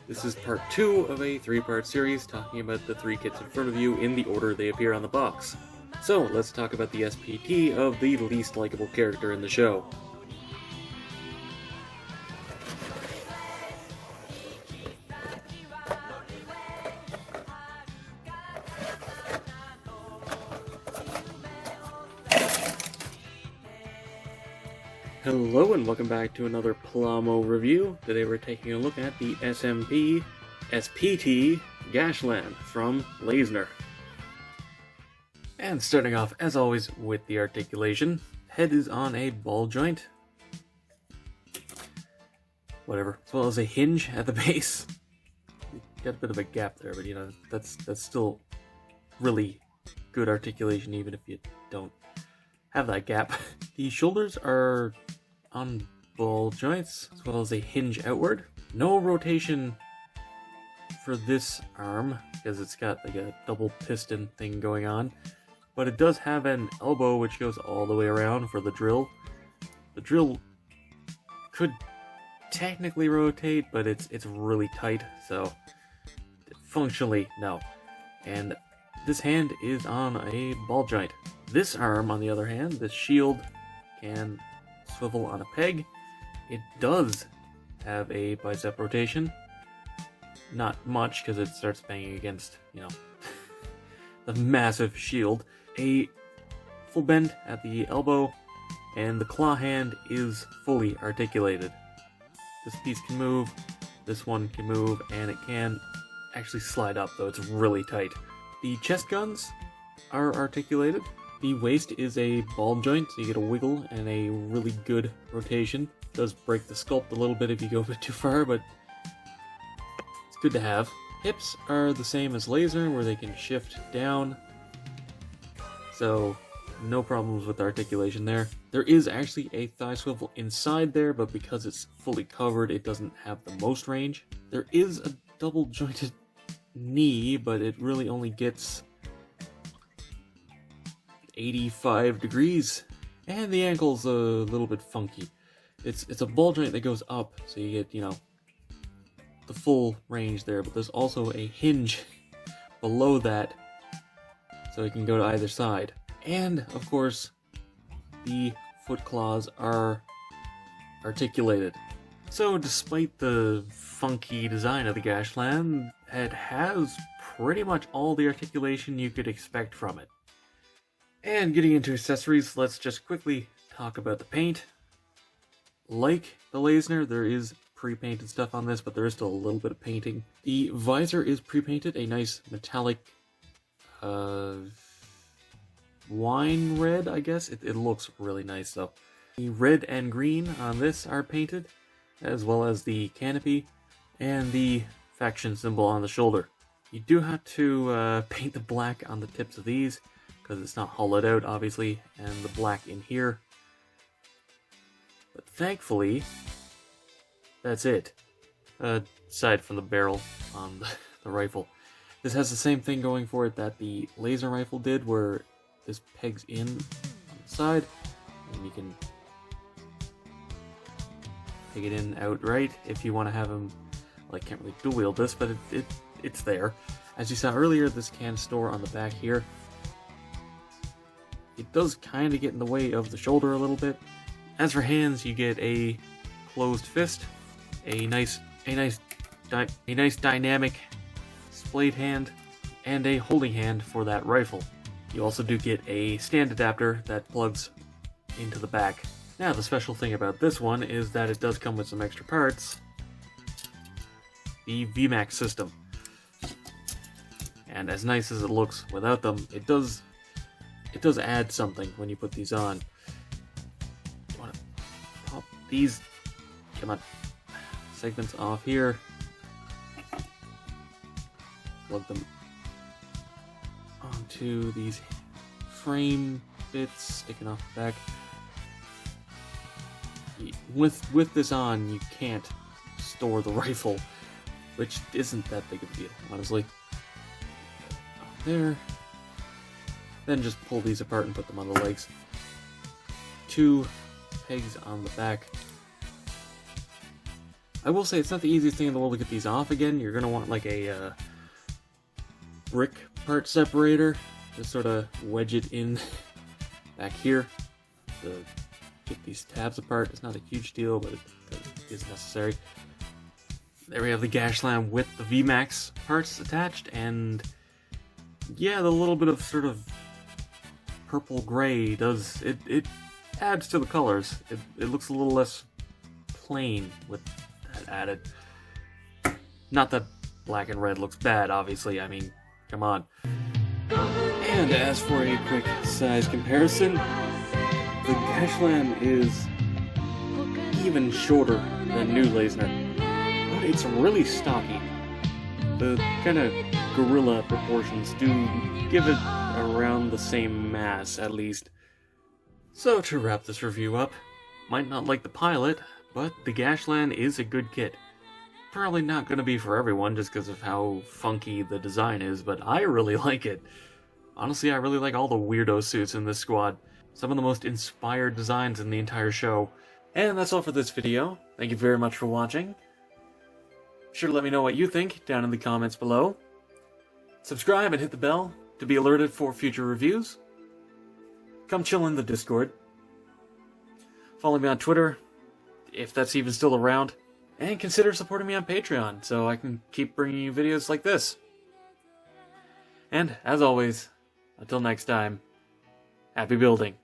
This is part 2 of a 3-part series talking about the 3 kits in front of you in the order they appear on the box. So, let's talk about the SPT of the least likable character in the show. Hello and welcome back to another Plamo review. Today we're taking a look at the SMP Gashlan from Layzner. And starting off, as always, with the articulation. Head is on a ball joint. Whatever. As well as a hinge at the base. Got a bit of a gap there, but you know, that's still really good articulation even if you don't have that gap. The shoulders are on ball joints, as well as a hinge outward. No rotation for this arm, because it's got like a double piston thing going on. But it does have an elbow which goes all the way around for the drill. The drill could technically rotate, but it's really tight, so functionally, no. And this hand is on a ball joint. This arm, on the other hand, the shield, can swivel on a peg. It does have a bicep rotation. Not much, because it starts banging against, you know, the massive shield. A full bend at the elbow, and the claw hand is fully articulated. This piece can move, this one can move, and it can actually slide up, though it's really tight. The chest guns are articulated. The waist is a ball joint, so you get a wiggle and a really good rotation. It does break the sculpt a little bit if you go a bit too far, but it's good to have. Hips are the same as Layzner, where they can shift down, so no problems with articulation there. There is actually a thigh swivel inside there, but because it's fully covered, it doesn't have the most range. There is a double jointed knee, but it really only gets 85 degrees, and the ankle's a little bit funky. It's a ball joint that goes up, so you get, you know, the full range there, but there's also a hinge below that, so it can go to either side. And, of course, the foot claws are articulated. So, despite the funky design of the Gashlan, it has pretty much all the articulation you could expect from it. And getting into accessories, let's just quickly talk about the paint. Like the Layzner, there is pre-painted stuff on this, but there is still a little bit of painting. The visor is pre-painted, a nice metallic wine red, I guess. It looks really nice though. The red and green on this are painted, as well as the canopy and the faction symbol on the shoulder. You do have to paint the black on the tips of these, because it's not hollowed out, obviously, and the black in here. But thankfully, that's it. Aside from the barrel on the rifle. This has the same thing going for it that the Layzner rifle did, where this pegs in on the side, and you can peg it in outright if you want to have them. Well, I can't really dual wield this, but it's there. As you saw earlier, this can store on the back here. It does kind of get in the way of the shoulder a little bit. As for hands, you get a closed fist, a nice dynamic splayed hand, and a holding hand for that rifle. You also do get a stand adapter that plugs into the back. Now, the special thing about this one is that it does come with some extra parts. The VMAX system. And as nice as it looks without them, it does add something when you put these on. You want to pop these, come on, segments off here. Plug them onto these frame bits sticking off the back. With this on, you can't store the rifle, which isn't that big of a deal, honestly. There. Then just pull these apart and put them on the legs. 2 pegs on the back. I will say it's not the easiest thing in the world to get these off again. You're going to want like a brick part separator. Just sort of wedge it in back here to get these tabs apart. It's not a huge deal, but it is necessary. There we have the Gashlan with the VMAX parts attached, and yeah, the little bit of sort of purple-gray does, it adds to the colors. It looks a little less plain with that added. Not that black and red looks bad, obviously, I mean, come on. And as for a quick size comparison, the Gashlan is even shorter than new Layzner. But it's really stocky. The kind of gorilla proportions do give it around the same mass, at least. So to wrap this review up, might not like the pilot, but the Gashlan is a good kit. Probably not going to be for everyone just because of how funky the design is, but I really like it. Honestly, I really like all the weirdo suits in this squad. Some of the most inspired designs in the entire show. And that's all for this video. Thank you very much for watching. Be sure to let me know what you think down in the comments below. Subscribe and hit the bell to be alerted for future reviews. Come chill in the Discord. Follow me on Twitter, if that's even still around. And consider supporting me on Patreon so I can keep bringing you videos like this. And, as always, until next time, happy building.